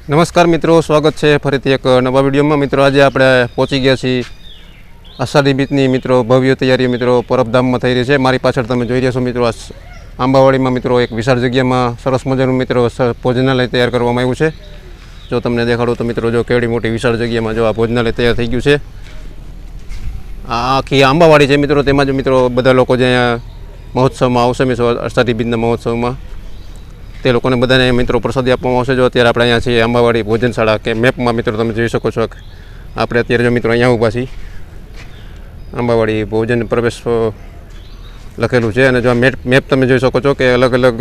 નમસ્કાર મિત્રો, સ્વાગત છે ફરીથી એક નવા વિડીયોમાં. મિત્રો આજે આપણે પહોંચી ગયા છીએ અષાઢી બીજની મિત્રો ભવ્ય તૈયારીઓ મિત્રો પરબધામમાં થઈ રહી છે. મારી પાછળ તમે જોઈ રહ્યા છો મિત્રો આંબાવાડીમાં મિત્રો એક વિશાળ જગ્યામાં સરસ મજાનું મિત્રો ભોજનાલય તૈયાર કરવામાં આવ્યું છે. જો તમને દેખાડું તો મિત્રો જો કેવડી મોટી વિશાળ જગ્યામાં જો આ ભોજનાલય તૈયાર થઈ ગયું છે. આ આખી આંબાવાડી છે મિત્રો, તેમાં જ મિત્રો બધા લોકો જે અહીંયા મહોત્સવમાં આવશે મિત્રો અષાઢી બીજના મહોત્સવમાં તે લોકોને બધાને મિત્રો પ્રસાદી આપવામાં આવશે. જો અત્યારે આપણે અહીંયા છીએ આંબાવાડી ભોજનશાળા કે મેપમાં મિત્રો તમે જોઈ શકો છો. આપણે અત્યારે જો મિત્રો અહીંયા ઊભા છીએ, આંબાવાડી ભોજન પ્રવેશ લખેલું છે અને જો મેપ તમે જોઈ શકો છો કે અલગ અલગ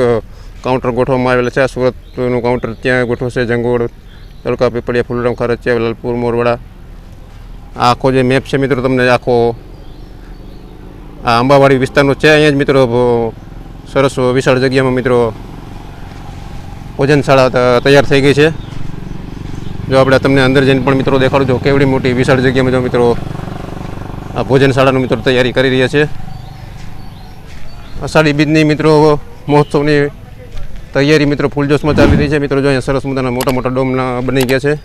કાઉન્ટર ગોઠવવામાં આવેલા છે. આ સુરતનું કાઉન્ટર ત્યાં ગોઠવશે, જંગોળ, તડકા, પીપળિયા, ફૂલરામ, ખારચિયા, લાલપુર, મોરવાડા. આ આખો જે મેપ છે મિત્રો તમને આખો આ આંબાવાડી વિસ્તારનો છે. અહીંયા જ મિત્રો સરસ વિશાળ જગ્યામાં મિત્રો ભોજનશાળા તૈયાર થઈ ગઈ છે. જો આપણે તમને અંદર જઈને પણ મિત્રો દેખાડું છો કેવડી મોટી વિશાળ જગ્યામાં જો મિત્રો આ ભોજનશાળાનું મિત્રો તૈયારી કરી રહ્યા છે. અષાઢી બીજની મિત્રો મહોત્સવની તૈયારી મિત્રો ફૂલજોશમાં ચાલી રહી છે. મિત્રો જો અહીંયા સરસ મજાના મોટા મોટા ડોમના બની ગયા છે.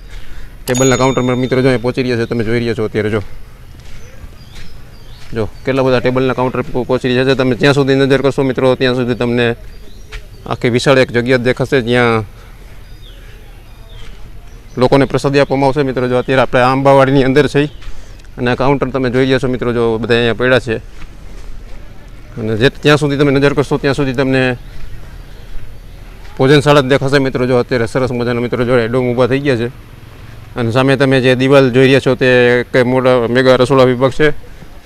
ટેબલના કાઉન્ટરમાં મિત્રો જો અહીંયા પહોંચી રહ્યા છે, તમે જોઈ રહ્યા છો અત્યારે. જો કેટલા બધા ટેબલના કાઉન્ટર પહોંચી રહ્યા છે. તમે જ્યાં સુધી નજર કરશો મિત્રો ત્યાં સુધી તમને આખી વિશાળ એક જગ્યા દેખાશે જ્યાં લોકોને પ્રસાદી આપવામાં આવશે. મિત્રો જો અત્યારે આપણે આંબાવાડીની અંદર છે અને આ કાઉન્ટર તમે જોઈ રહ્યા છો મિત્રો, જો બધા અહીંયા પડ્યા છે અને ત્યાં સુધી તમે નજર કરશો ત્યાં સુધી તમને ભોજનશાળા જ દેખાશે. મિત્રો જો અત્યારે સરસ મજાના મિત્રો જોડે ડોમ ઊભા થઈ ગયા છે અને સામે તમે જે દિવાલ જોઈ રહ્યા છો તે એક મોટા મેગા રસોડા વિભાગ છે.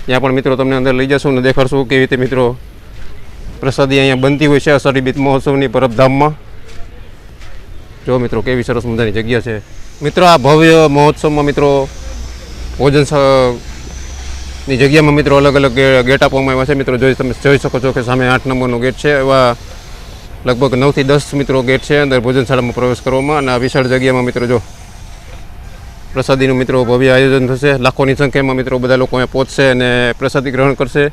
ત્યાં પણ મિત્રો તમને અંદર લઈ જશું અને દેખાડશું કેવી રીતે મિત્રો પ્રસાદી અહીંયા બનતી હોય છે અષાઢી બીજ મહોત્સવની પરબધામમાં. જો મિત્રો કેવી સરસ મજાની જગ્યા છે. મિત્રો આ ભવ્ય મહોત્સવમાં મિત્રો ભોજનની જગ્યામાં મિત્રો અલગ અલગ ગેટ આપવામાં આવ્યા છે. મિત્રો તમે જોઈ શકો છો કે સામે 8 નંબરનો ગેટ છે. એવા લગભગ 9 થી 10 મિત્રો ગેટ છે અંદર ભોજનશાળામાં પ્રવેશ કરવામાં. અને આ વિશાળ જગ્યામાં મિત્રો જો પ્રસાદીનું મિત્રો ભવ્ય આયોજન થશે. લાખોની સંખ્યામાં મિત્રો બધા લોકો અહીંયા પહોંચશે અને પ્રસાદી ગ્રહણ કરશે.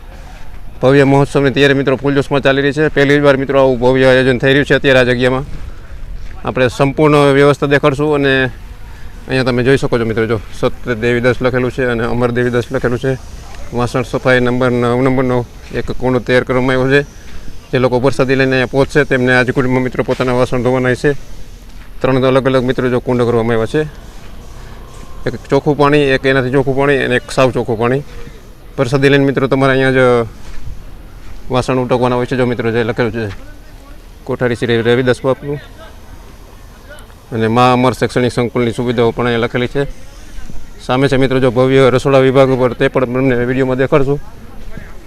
ભવ્ય મહોત્સવની તૈયારી મિત્રો ફૂલજોશમાં ચાલી રહી છે. પહેલી વાર મિત્રો આવું ભવ્ય આયોજન થઈ રહ્યું છે અત્યારે આ જગ્યામાં. આપણે સંપૂર્ણ વ્યવસ્થા દેખાડશું અને અહીંયા તમે જોઈ શકો છો મિત્રો, જો સત્ય દેવીદાસ લખેલું છે અને અમર દેવીદાસ લખેલું છે. વાસણ સફાઈ નંબર 9 નંબરનો એક કુંડ તૈયાર કરવામાં આવ્યો છે. જે લોકો પ્રસાદી લઈને અહીંયા પહોંચશે તેમને આજ કુંડમાં મિત્રો પોતાના વાસણ ધોવાના છે. 3 અલગ અલગ મિત્રો જો કુંડ કરવામાં આવ્યા છે. એક ચોખ્ખું પાણી, એક એનાથી ચોખ્ખું પાણી અને એક સાવ ચોખ્ખું પાણી. પ્રસાદી લઈને મિત્રો તમારે અહીંયા જ વાસણ ઉટકવાના હોય છે. જો મિત્રો જે લખેલું છે કોઠારી શ્રી રવિદાસ બાપનું અને મા અમર શૈક્ષણિક સંકુલની સુવિધાઓ પણ અહીંયા લખેલી છે. સામે છે મિત્રો જો ભવ્ય રસોડા વિભાગ ઉપર, તે પણ તમને વિડીયોમાં દેખાડશું.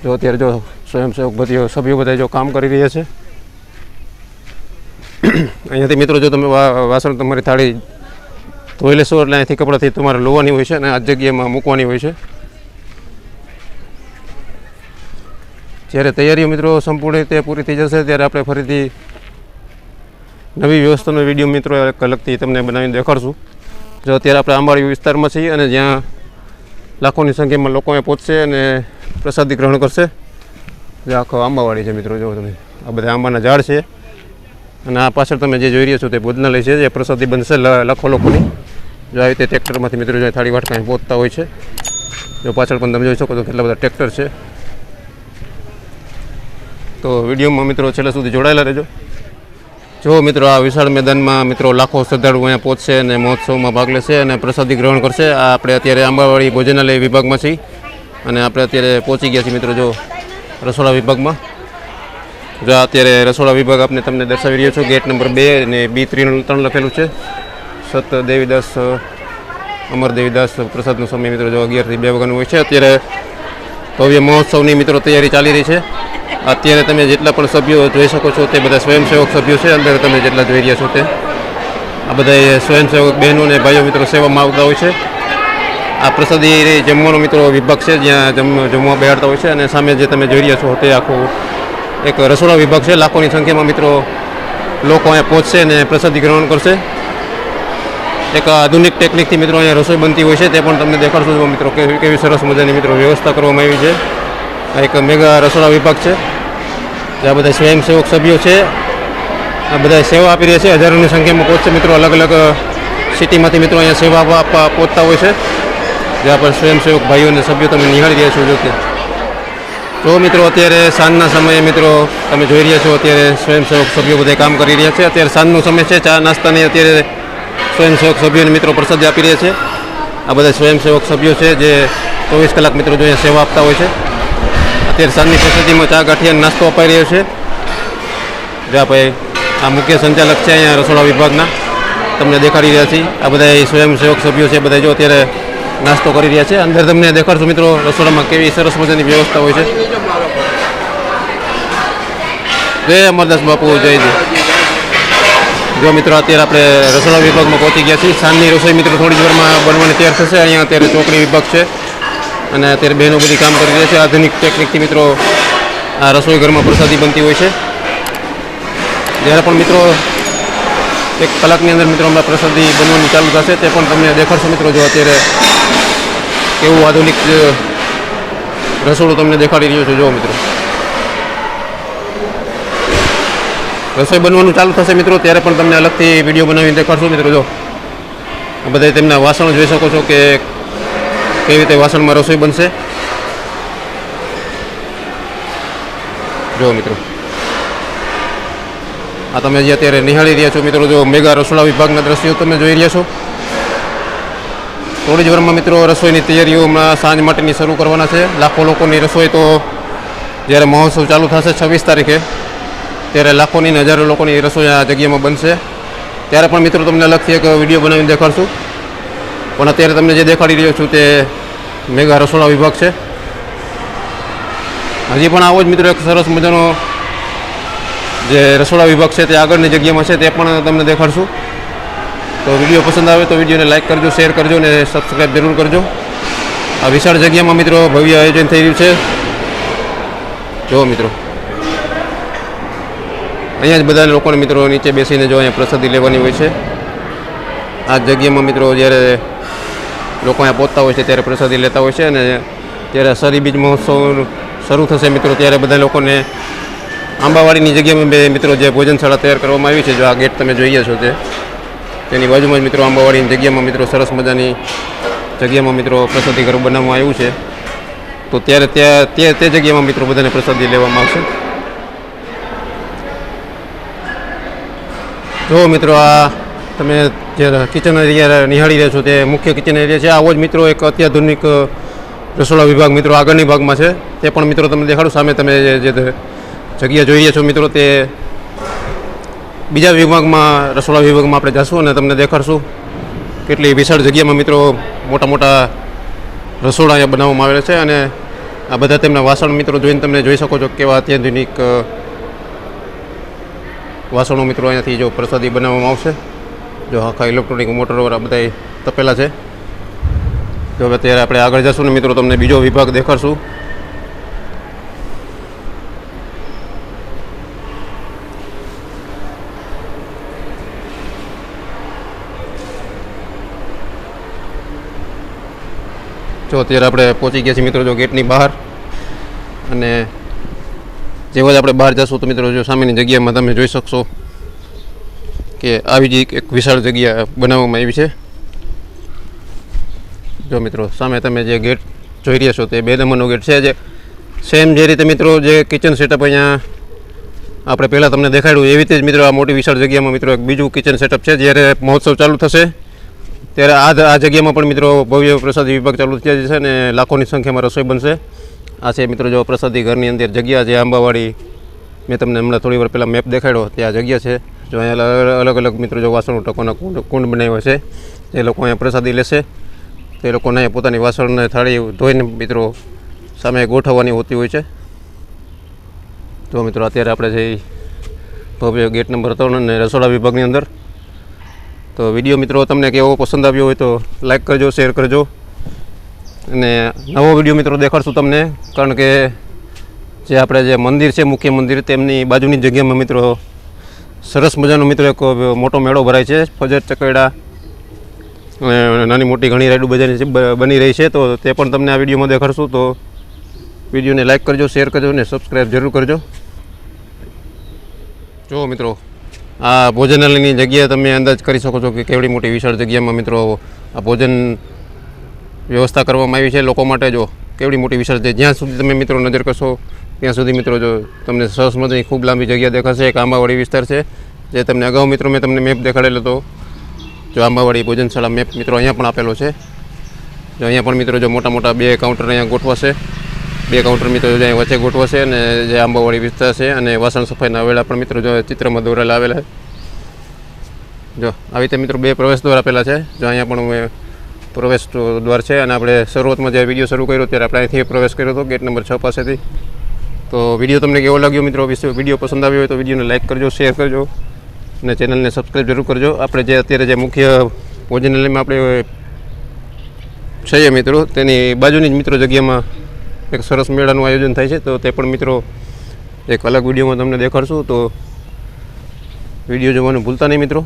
જો અત્યારે જો સ્વયંસેવક બધી સભ્યો બધા જો કામ કરી રહ્યા છે. અહીંયાથી મિત્રો જો તમે વાસણ તમારી થાળી ધોઈ લેશો એટલે અહીંયાથી કપડાથી તમારે લોવાની હોય છે અને આ જગ્યામાં મૂકવાની હોય છે. જ્યારે તૈયારીઓ મિત્રો સંપૂર્ણ રીતે પૂરી થઈ જશે ત્યારે આપણે ફરીથી નવી વ્યવસ્થાનો વિડીયો મિત્રો એક અલગથી તમને બનાવીને દેખાડશું. જો અત્યારે આપણે આંબાવાડી વિસ્તારમાં છીએ અને જ્યાં લાખોની સંખ્યામાં લોકો અહીંયા પહોંચશે અને પ્રસાદી ગ્રહણ કરશે. જે આખો આંબાવાડી છે મિત્રો, જો તમે આ બધા આંબાના ઝાડ છે અને આ પાછળ તમે જે જોઈ રહ્યા છો તે ભોજનાલય છે જે પ્રસાદી બનશે લાખો લોકોની. જો આવી રીતે ટ્રેક્ટરમાંથી મિત્રો જો થાળી વાટકા પહોંચતા હોય છે. જો પાછળ પણ તમે જોઈ શકો છો કેટલા બધા ટ્રેક્ટર છે. તો વિડીયોમાં મિત્રો છેલ્લે સુધી જોડાયેલા રહેજો. જો મિત્રો આ વિશાળ મેદાનમાં મિત્રો લાખો શ્રદ્ધાળુ અહીંયા પહોંચશે અને મહોત્સવમાં ભાગ લેશે અને પ્રસાદી ગ્રહણ કરશે. આ આપણે અત્યારે આંબાવાડી ભોજનાલય વિભાગમાં છીએ અને આપણે અત્યારે પહોંચી ગયા છીએ મિત્રો જો રસોડા વિભાગમાં. જો અત્યારે રસોડા વિભાગ આપણે તમને દર્શાવી રહ્યો છો. ગેટ નંબર 2 અને B3 લખેલું છે. સત દેવીદાસ અમર દેવીદાસ પ્રસાદનો સમય મિત્રો જો 11 થી 2 વાગ્યાનો હોય છે. અત્યારે ભવ્ય મહોત્સવની મિત્રો તૈયારી ચાલી રહી છે. અત્યારે તમે જેટલા પણ સભ્યો જોઈ શકો છો તે બધા સ્વયંસેવક સભ્યો છે. અંદર તમે જેટલા જોઈ રહ્યા છો તે આ બધા સ્વયંસેવક બહેનો અને ભાઈઓ મિત્રો સેવામાં આવતા હોય છે. આ પ્રસાદી જમવાનો મિત્રો વિભાગ છે જ્યાં જમવા બેહાડતા હોય છે અને સામે જે તમે જોઈ રહ્યા છો તે આખું એક રસોડા વિભાગ છે. લાખોની સંખ્યામાં મિત્રો લોકો અહીંયા પહોંચશે અને પ્રસાદી ગ્રહણ કરશે. એક આધુનિક ટેકનિકથી મિત્રો અહીંયા રસોઈ બનતી હોય છે તે પણ તમને દેખાડશું મિત્રો કેવી સરસ મજાની મિત્રો વ્યવસ્થા કરવામાં આવી છે. આ એક મેગા રસોડા વિભાગ છે જ્યાં બધા સ્વયંસેવક સભ્યો છે આ બધા સેવા આપી રહ્યા છે. હજારોની સંખ્યામાં પહોંચશે મિત્રો. અલગ અલગ સિટીમાંથી મિત્રો અહીંયા સેવા આપવા પહોંચતા હોય છે, જ્યાં પર સ્વયંસેવક ભાઈઓ અને સભ્યો તમે નિહાળી રહ્યા છો. જો મિત્રો અત્યારે સાંજના સમયે મિત્રો તમે જોઈ રહ્યા છો, અત્યારે સ્વયંસેવક સભ્યો બધા કામ કરી રહ્યા છે. અત્યારે સાંજનો સમય છે, ચા નાસ્તાની અત્યારે સ્વયંસેવક સભ્યોને મિત્રો પ્રસાદ આપી રહ્યા છે. આ બધા સ્વયંસેવક સભ્યો છે જે 24 કલાક મિત્રો જો અહીંયા સેવા આપતા હોય છે. અત્યારે સાંજની પ્રસાદીમાં ચા ગાંઠિયા નાસ્તો અપાઈ રહ્યો છે. જ્યાં ભાઈ આ મુખ્ય સંચાલક છે અહીંયા રસોડા વિભાગના, તમને દેખાડી રહ્યા છીએ. આ બધા સ્વયંસેવક સભ્યો છે, બધા જો અત્યારે નાસ્તો કરી રહ્યા છે. અંદર તમને દેખાડશું મિત્રો રસોડામાં કેવી સરસ મજાની વ્યવસ્થા હોય છે. જય અમરદાસ બાપુ, જયજી. જો મિત્રો અત્યારે આપણે રસોડા વિભાગમાં પહોંચી ગયા છીએ. સાંજની રસોઈ મિત્રો થોડી જ વારમાં બનવાની તૈયાર થશે. અહીંયા અત્યારે ચોકડી વિભાગ છે અને અત્યારે બહેનો બધી કામ કરી રહ્યા છે. આધુનિક ટેકનિકથી મિત્રો આ રસોઈ ઘરમાં પ્રસાદી બનતી હોય છે. જ્યારે પણ મિત્રો 1 કલાકની અંદર મિત્રો હમણાં પ્રસાદી બનવાની ચાલુ થશે, તે પણ તમને દેખાડશો મિત્રો. જો અત્યારે કેવું આધુનિક રસોડું તમને દેખાડી રહ્યું છે. જો મિત્રો રસોઈ બનવાનું ચાલુ થશે મિત્રો, ત્યારે પણ તમને અલગથી વિડીયો બનાવીને દેખાડશું મિત્રો. જો બધા તેમના વાસણો જોઈ શકો છો કે કેવી રીતે વાસણમાં રસોઈ બનશે. જો મિત્રો આ તમે જે અત્યારે નિહાળી રહ્યા છો મિત્રો, જો મેગા રસોડા વિભાગના દ્રશ્યો તમે જોઈ રહ્યા છો. થોડી જ વારમાં મિત્રો રસોઈની તૈયારીઓ હમણાં સાંજ માટેની શરૂ કરવાના છે. લાખો લોકોની રસોઈ તો જ્યારે મહોત્સવ ચાલુ થશે 26 તારીખે, ત્યારે લાખોની ને હજારો લોકોની રસોઈ આ જગ્યામાં બનશે. ત્યારે પણ મિત્રો તમને અલગથી એક વિડીયો બનાવીને દેખાડશું. પણ અત્યારે તમને જે દેખાડી રહ્યો છું તે મેગા રસોડા વિભાગ છે. હજી પણ આવો જ મિત્રો એક સરસ મજાનો જે રસોડા વિભાગ છે તે આગળની જગ્યામાં છે, તે પણ તમને દેખાડશું. તો વિડીયો પસંદ આવે તો વિડીયોને લાઇક કરજો, શેર કરજો અને સબસ્ક્રાઈબ જરૂર કરજો. આ વિશાળ જગ્યામાં મિત્રો ભવ્ય આયોજન થઈ રહ્યું છે. જો મિત્રો અહીંયા જ બધા લોકોને મિત્રો નીચે બેસીને જો અહીંયા પ્રસાદી લેવાની હોય છે. આ જગ્યામાં મિત્રો જ્યારે લોકો અહીંયા પહોંચતા હોય છે ત્યારે પ્રસાદી લેતા હોય છે. અને જ્યારે શરી બીજ મહોત્સવ શરૂ થશે મિત્રો, ત્યારે બધા લોકોને આંબાવાડીની જગ્યામાં બે મિત્રો જે ભોજનશાળા તૈયાર કરવામાં આવી છે, જો આ ગેટ તમે જોઈએ છો તેની બાજુમાં જ મિત્રો આંબાવાડીની જગ્યામાં મિત્રો સરસ મજાની જગ્યામાં મિત્રો પ્રસાદી ઘર બનાવવામાં આવ્યું છે. તો ત્યારે તે જગ્યામાં મિત્રો બધાને પ્રસાદી લેવામાં આવશે. જો મિત્રો આ તમે જે કિચન એરિયા નિહાળી રહ્યા છો તે મુખ્ય કિચન એરિયા છે. આવો જ મિત્રો એક અત્યાધુનિક રસોડા વિભાગ મિત્રો આગળની ભાગમાં છે, તે પણ મિત્રો તમને દેખાડું. સામે તમે જે જગ્યા જોઈ રહ્યા છો મિત્રો, તે બીજા વિભાગમાં રસોડા વિભાગમાં આપણે જઈશું અને તમને દેખાડશું કેટલી વિશાળ જગ્યામાં મિત્રો મોટા મોટા રસોડા અહીંયા બનાવવામાં આવેલા છે. અને આ બધા તેમના વાસણ મિત્રો જોઈને તમે જોઈ શકો છો કેવા અત્યાધુનિક વાસણો મિત્રો અહીંયાથી જો પ્રસાદી બનાવવામાં આવશે. જો આખા ઇલેક્ટ્રોનિક મોટરવાળા બધા તપેલા છે. જો અત્યારે આપણે આગળ જઈશું ને મિત્રો તમને બીજો વિભાગ દેખાડશું. જો અત્યારે આપણે પહોંચી ગયા છીએ મિત્રો જો ગેટની બહાર. અને જેવા જ આપણે બહાર જશું તો મિત્રો જો સામેની જગ્યામાં તમે જોઈ શકશો કે આવી જ એક વિશાળ જગ્યા બનાવવામાં આવી છે. જો મિત્રો સામે તમે જે ગેટ જોઈ રહ્યા છો તે 2 નંબરનો ગેટ છે. જે સેમ જે રીતે મિત્રો જે કિચન સેટઅપ અહીંયા આપણે પહેલાં તમને દેખાડ્યું એવી રીતે જ મિત્રો આ મોટી વિશાળ જગ્યામાં મિત્રો એક બીજું કિચન સેટઅપ છે. જ્યારે મહોત્સવ ચાલુ થશે ત્યારે આ જગ્યામાં પણ મિત્રો ભવ્ય પ્રસાદી વિભાગ ચાલુ થઈ જશે અને લાખોની સંખ્યામાં રસોઈ બનશે. આ છે મિત્રો જો પ્રસાદી ઘરની અંદર જગ્યા છે આંબાવાડી. મેં તમને હમણાં થોડી વાર પહેલાં મેપ દેખાડ્યો, ત્યાં જગ્યા છે. જો અહીંયા અલગ અલગ મિત્રો જો વાસણો ટકોના કુંડ બનાવ્યા છે. જે લોકો અહીંયા પ્રસાદી લેશે તે લોકોને અહીંયા પોતાની વાસણને થાળી ધોઈને મિત્રો સામે ગોઠવવાની હોતી હોય છે. તો મિત્રો અત્યારે આપણે જે ભવ્ય ગેટ નંબર 3 અને રસોડા વિભાગની અંદર. તો વિડીયો મિત્રો તમને કેવો પસંદ આવ્યો હોય તો લાઈક કરજો, શેર કરજો. અને નવો વિડીયો મિત્રો દેખાડશું તમને, કારણ કે જે આપણે જે મંદિર છે મુખ્ય મંદિર તેમની બાજુની જગ્યામાં મિત્રો સરસ મજાનો મિત્રો એક મોટો મેળો ભરાય છે. ફજર ચકેડા નાની મોટી ઘણી રાઈડો બની રહી છે. તો તે પણ તમને આ વિડીયોમાં દેખાડશું. તો વિડીયોને લાઈક કરજો, શેર કરજો અને સબસ્ક્રાઈબ જરૂર કરજો. જો મિત્રો આ ભોજનાલયની જગ્યા તમે અંદાજ કરી શકો છો કે કેવડી મોટી વિશાળ જગ્યામાં મિત્રો આ ભોજન વ્યવસ્થા કરવામાં આવી છે લોકો માટે. જો કેવડી મોટી વિશાળ છે, જ્યાં સુધી તમે મિત્રો નજર કરશો ત્યાં સુધી મિત્રો જો તમને સરસ મજાની ખૂબ લાંબી જગ્યા દેખાશે. એક આંબાવાડી વિસ્તાર છે જે તમને અગાઉ મિત્રો મેં તમને મેપ દેખાડેલો હતો. જો આંબાવાડી ભોજનશાળા મેપ મિત્રો અહીંયા પણ આપેલો છે. જો અહીંયા પણ મિત્રો જો મોટા મોટા 2 કાઉન્ટર અહીંયા ગોઠવાશે. 2 કાઉન્ટર મિત્રો જો અહીંયા વચ્ચે ગોઠવાશે અને જે આંબાવાડી વિસ્તાર છે અને વાસણ સફાઈના વેળા પણ મિત્રો જો ચિત્રમાં દોરેલા આવેલા. જો આવી રીતે મિત્રો 2 પ્રવેશ દ્વાર આપેલા છે. જો અહીંયા પણ પ્રવેશ દ્વાર છે અને આપણે શરૂઆતમાં જે વિડીયો શરૂ કર્યો ત્યારે આપણે અહીંથી પ્રવેશ કર્યો હતો ગેટ નંબર 6 પાસેથી. તો વિડીયો તમને કેવો લાગ્યો મિત્રો? વિડીયો પસંદ આવ્યો હોય તો વિડીયોને લાઇક કરજો, શેર કરજો અને ચેનલને સબસ્ક્રાઈબ જરૂર કરજો. આપણે જે અત્યારે જે મુખ્ય ભોજનાલયમાં આપણે છીએ મિત્રો તેની બાજુની જ મિત્રો જગ્યામાં એક સરસ મેળાનું આયોજન થાય છે. તો તે પણ મિત્રો એક અલગ વિડીયોમાં તમને દેખાડશું. તો વિડીયો જોવાનું ભૂલતા નહીં મિત્રો.